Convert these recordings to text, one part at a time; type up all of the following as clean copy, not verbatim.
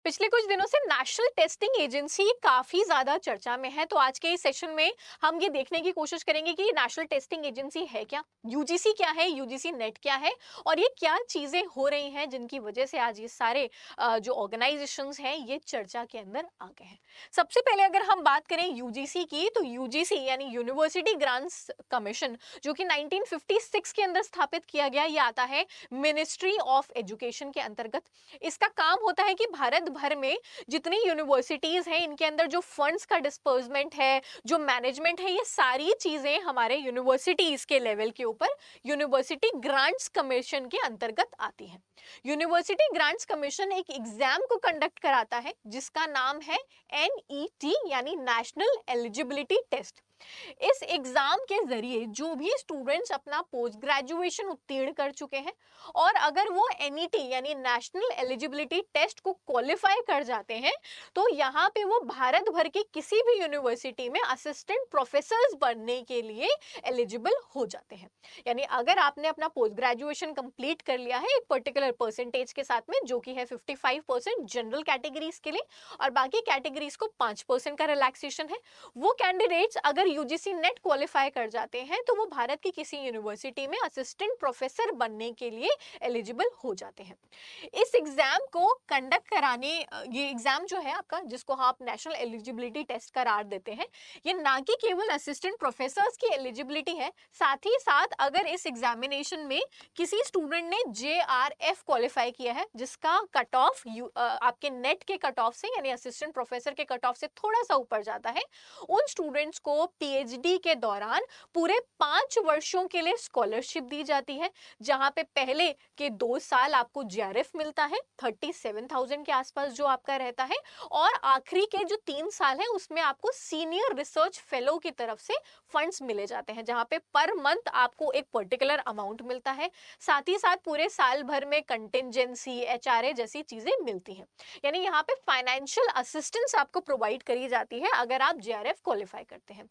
पिछले कुछ दिनों से नेशनल टेस्टिंग एजेंसी काफी ज्यादा चर्चा में है। तो आज के इस सेशन में हम ये देखने की कोशिश करेंगे कि नेशनल टेस्टिंग एजेंसी है क्या, यूजीसी क्या है, यूजीसी नेट क्या है और ये क्या चीजें हो रही हैं जिनकी वजह से आज ये सारे जो ऑर्गेनाइजेशंस हैं ये चर्चा के अंदर आ गए हैं। सबसे पहले अगर हम बात करें यूजीसी की, तो यूजीसी यानी यूनिवर्सिटी ग्रांट्स कमीशन, जो कि 1956 के अंदर स्थापित किया गया, ये आता है मिनिस्ट्री ऑफ एजुकेशन के अंतर्गत। इसका काम होता है कि भारत भर में जितनी यूनिवर्सिटीज हैं इनके अंदर जो फंड्स का डिस्पर्समेंट है, जो मैनेजमेंट है, ये सारी चीजें हमारे यूनिवर्सिटीज के लेवल के ऊपर यूनिवर्सिटी ग्रांट्स कमीशन के अंतर्गत आती हैं। यूनिवर्सिटी ग्रांट्स कमीशन एक एग्जाम को कंडक्ट कराता है जिसका नाम है एनईटी यानी नेशनल एलिजिबिलिटी टेस्ट। इस एग्जाम के जरिए जो भी स्टूडेंट्स अपना पोस्ट ग्रेजुएशन उत्तीर्ण कर चुके हैं और अगर वो एनईटी यानी नेशनल एलिजिबिलिटी टेस्ट को क्वालिफाई कर जाते हैं, तो यहाँ पे वो भारत भर की किसी भी यूनिवर्सिटी में असिस्टेंट प्रोफेसर्स बनने के लिए एलिजिबल हो जाते हैं। यानी अगर आपने अपना पोस्ट ग्रेजुएशन कंप्लीट कर लिया है एक पर्टिकुलर परसेंटेज के साथ में, जो कि है 55% जनरल कैटेगरीज के लिए और बाकी कैटेगरीज को 5% का रिलैक्सेशन है, वो कैंडिडेट्स अगर यूजीसी नेट क्वालिफाई कर जाते हैं तो वो भारत की किसी यूनिवर्सिटी में असिस्टेंट प्रोफेसर बनने के लिए एलिजिबल हो जाते हैं। इस एग्जाम को कंडक्ट कराने, ये एग्जाम जो है आपका, जिसको आप नेशनल एलिजिबिलिटी टेस्ट करार देते हैं, ये ना कि केवल असिस्टेंट प्रोफेसर्स की एलिजिबिलिटी है, साथ ही साथ अगर इस एग्जामिनेशन में किसी स्टूडेंट ने जेआरएफ क्वालिफाई किया है, जिसका कट ऑफ आपके नेट के कट ऑफ से यानी असिस्टेंट प्रोफेसर के कट ऑफ से थोड़ा सा ऊपर जाता है, उन स्टूडेंट्स को पीएचडी के दौरान पूरे 5 वर्षों के लिए स्कॉलरशिप दी जाती है, जहां पे पहले के 2 साल आपको जेआरएफ मिलता है 37,000 के आसपास जो आपका रहता है, और आखिरी के जो 3 साल है उसमें आपको सीनियर रिसर्च फेलो की तरफ से फंड्स मिले जाते हैं, जहां पे पर मंथ आपको एक पर्टिकुलर अमाउंट मिलता है। साथ ही साथ पूरे साल भर में कंटिजेंसी, एचआरए जैसी चीजें मिलती हैं। यानी यहाँ पे फाइनेंशियल असिस्टेंस आपको प्रोवाइड करी जाती है अगर आप जेआरएफ क्वालिफाई करते हैं।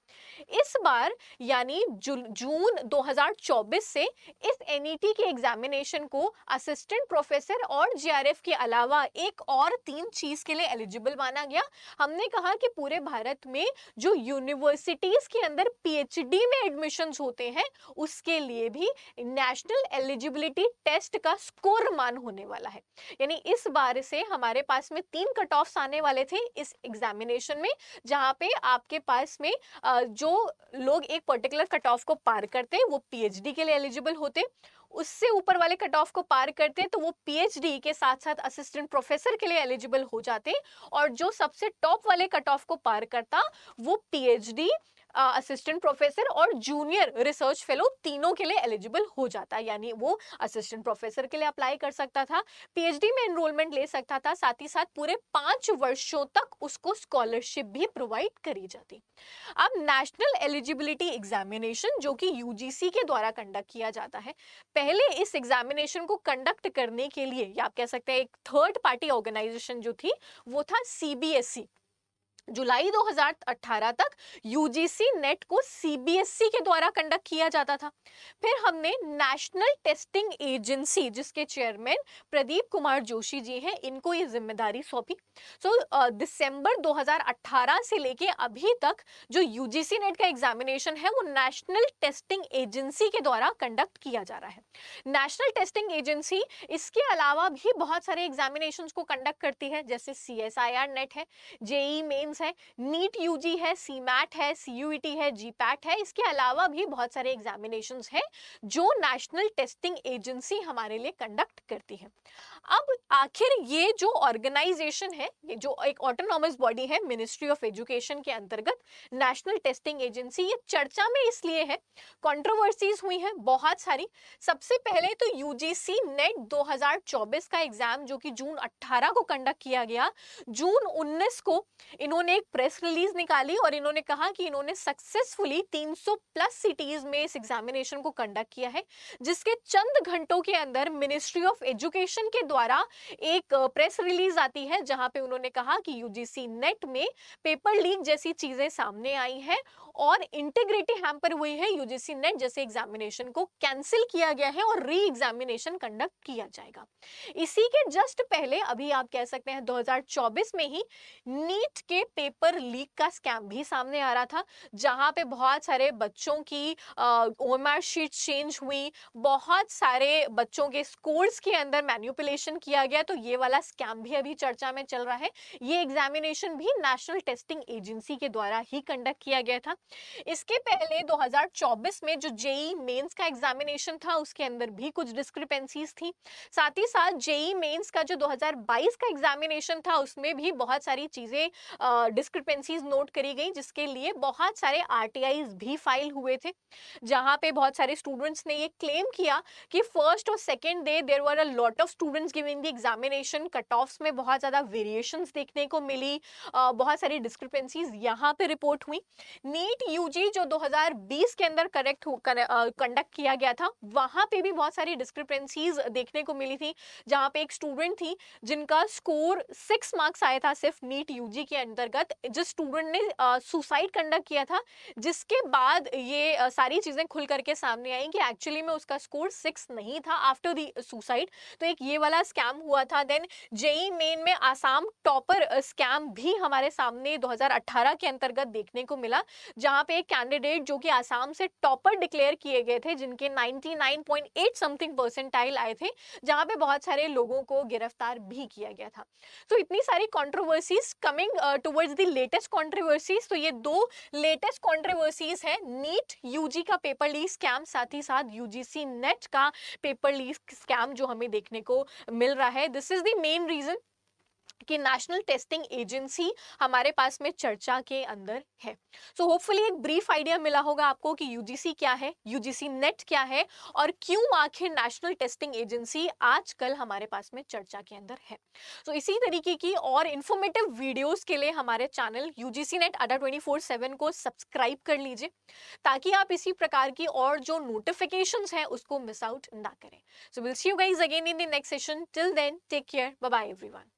इस बार यानी जून 2024 से इस एनईटी के एग्जामिनेशन को असिस्टेंट प्रोफेसर और जेआरएफ के अलावा एक और 3 चीज के लिए एलिजिबल माना गया। हमने कहा कि पूरे भारत में जो यूनिवर्सिटीज के अंदर पीएचडी में एडमिशंस होते हैं उसके लिए भी नेशनल एलिजिबिलिटी टेस्ट का स्कोर मान होने वाला है। यानी इस बार से हमारे पास में 3 कट ऑफ्स आने वाले थे इस एग्जामिनेशन में, जहां पे आपके पास में जो लोग एक पर्टिकुलर कट ऑफ को पार करते हैं वो पीएचडी के लिए एलिजिबल होते, उससे ऊपर वाले कट ऑफ को पार करते हैं तो वो पीएचडी के साथ साथ असिस्टेंट प्रोफेसर के लिए एलिजिबल हो जाते, और जो सबसे टॉप वाले कट ऑफ को पार करता वो पीएचडी, असिस्टेंट प्रोफेसर और जूनियर रिसर्च फेलो तीनों के लिए एलिजिबल हो जाता है। यानी वो असिस्टेंट प्रोफेसर के लिए अप्लाई कर सकता था, पीएचडी में एनरोलमेंट ले सकता था, साथ ही साथ पूरे 5 वर्षों तक उसको स्कॉलरशिप भी प्रोवाइड करी जाती। अब नेशनल एलिजिबिलिटी एग्जामिनेशन जो कि यूजीसी के द्वारा कंडक्ट किया जाता है, पहले इस एग्जामिनेशन को कंडक्ट करने के लिए, या आप कह सकते हैं एक थर्ड पार्टी ऑर्गेनाइजेशन जो थी वो था सीबीएसई। जुलाई 2018 तक यूजीसी नेट को सीबीएसई के द्वारा कंडक्ट किया जाता था। फिर हमने नेशनल टेस्टिंग एजेंसी, जिसके चेयरमैन प्रदीप कुमार जोशी जी हैं, इनको ये जिम्मेदारी सौंपी। दिसंबर 2018 से लेके अभी तक जो यूजीसी नेट का एग्जामिनेशन है वो नेशनल टेस्टिंग एजेंसी के द्वारा कंडक्ट किया जा रहा है। नेशनल टेस्टिंग एजेंसी इसके अलावा भी बहुत सारे एग्जामिनेशंस को कंडक्ट करती है, जैसे सीएसआईआर नेट है, जेई मेंस है, नीट यूजी है, सीमैट है, सीयूईटी है, जीपैट है। इसके अलावा भी बहुत सारे एग्जामिनेशंस हैं जो नेशनल टेस्टिंग एजेंसी हमारे लिए कंडक्ट करती है। अब आखिर ये जो ऑर्गेनाइजेशन है, ये जो एक ऑटोनॉमस बॉडी है मिनिस्ट्री ऑफ एजुकेशन के अंतर्गत नेशनल टेस्टिंग एजेंसी, ये चर्चा में इसलिए है, कंट्रोवर्सीज हुई हैं बहुत सारी। सबसे पहले तो यूजीसी नेट 2024 का एग्जाम जो कि जून 18 को कंडक्ट किया गया, जून 19 को इन्होंने एक प्रेस रिलीज निकाली और इन्होंने कहा कि इन्होंने सक्सेसफुली 300 प्लस सिटीज में इस एग्जामिनेशन को कंडक्ट किया है, जिसके चंद घंटों के अंदर मिनिस्ट्री ऑफ एजुकेशन के द्वारा एक प्रेस रिलीज आती है जहां पे उन्होंने कहा कि यूजीसी नेट में पेपर लीक जैसी चीजें सामने आई हैं और इंटीग्रिटी हैम्पर हुई है यूजीसी नेट जैसे एग्जामिनेशन को कैंसिल किया गया है और री एग्जामिनेशन कंडक्ट किया जाएगा। इसी के जस्ट पहले अभी आप कह सकते हैं 2024 में ही नीट के पेपर लीक का स्कैम भी सामने आ रहा था, जहां पे बहुत सारे बच्चों की ओएमआर शीट चेंज हुई, बहुत सारे बच्चों के स्कोर्स के अंदर मैनिपुलेशन किया गया। तो ये वाला स्कैम भी अभी चर्चा में चल रहा है। ये एग्जामिनेशन भी नेशनल टेस्टिंग एजेंसी के द्वारा ही कंडक्ट किया गया था। इसके पहले 2024 में जो जेई मेंस का एग्जामिनेशन था उसके अंदर भी कुछ डिस्क्रिपेंसीज थी। साथ ही साथ जेई मेंस का जो 2022 का एग्जामिनेशन था उसमें भी बहुत सारी चीजें डिस्क्रिपेंसीज नोट करी गई, जिसके लिए बहुत सारे आरटीआईज भी फाइल हुए थे, जहां पे बहुत सारे स्टूडेंट्स ने ये क्लेम किया कि फर्स्ट और second day there were a lot of students giving the examination, cut offs में बहुत ज्यादा वेरिएशंस देखने को मिली, बहुत सारी डिस्क्रिपेंसीज यहाँ पे रिपोर्ट हुई। नीट यूजी जो 2020 के अंदर कंडक्ट किया गया था वहां पे भी बहुत सारी डिस्क्रिपेंसीज देखने को मिली थी, जहां पे एक स्टूडेंट थी जिनका स्कोर 6 मार्क्स आया था सिर्फ नीट यूजी के अंतर्गत, जिस स्टूडेंट ने सुसाइड कंडक्ट किया था, जिसके बाद ये सारी चीजें खुल करके सामने आई कि एक्चुअली में उसका स्कोर 6 नहीं था आफ्टर द सुसाइड। तो एक ये वाला स्कैम हुआ था। देन जेई मेन में आसाम टॉपर स्कैम भी हमारे सामने 2018 के अंतर्गत देखने को मिला, जहां पे एक कैंडिडेट जो कि आसाम से टॉपर डिक्लेयर किए गए थे, जिनके 99.8 समथिंग परसेंटाइल आए थे, जहां पे बहुत सारे लोगों को गिरफ्तार भी किया गया था। तो इतनी सारी controversies coming towards the latest controversies. तो ये दो लेटेस्ट कंट्रोवर्सीज है, नीट यूजी का पेपर लीक स्कैम, साथ ही साथ यूजीसी नेट का पेपर लीक स्कैम जो हमें देखने को मिल रहा है। This is the main reason कि नेशनल टेस्टिंग एजेंसी हमारे पास में चर्चा के अंदर है। सो होपफुली एक ब्रीफ आइडिया मिला होगा आपको कि यूजीसी क्या है, यूजीसी नेट क्या है, और क्यों आखिर नेशनल टेस्टिंग एजेंसी आजकल हमारे पास में चर्चा के अंदर है। सो इसी तरीके की और इंफॉर्मेटिव वीडियोस के लिए हमारे चैनल यूजीसी नेट अड्डा 24/7 को सब्सक्राइब कर लीजिए, ताकि आप इसी प्रकार की और जो नोटिफिकेशंस हैं उसको मिस आउट ना करें। So will see you guys again in the next session. Till then take care, bye bye everyone.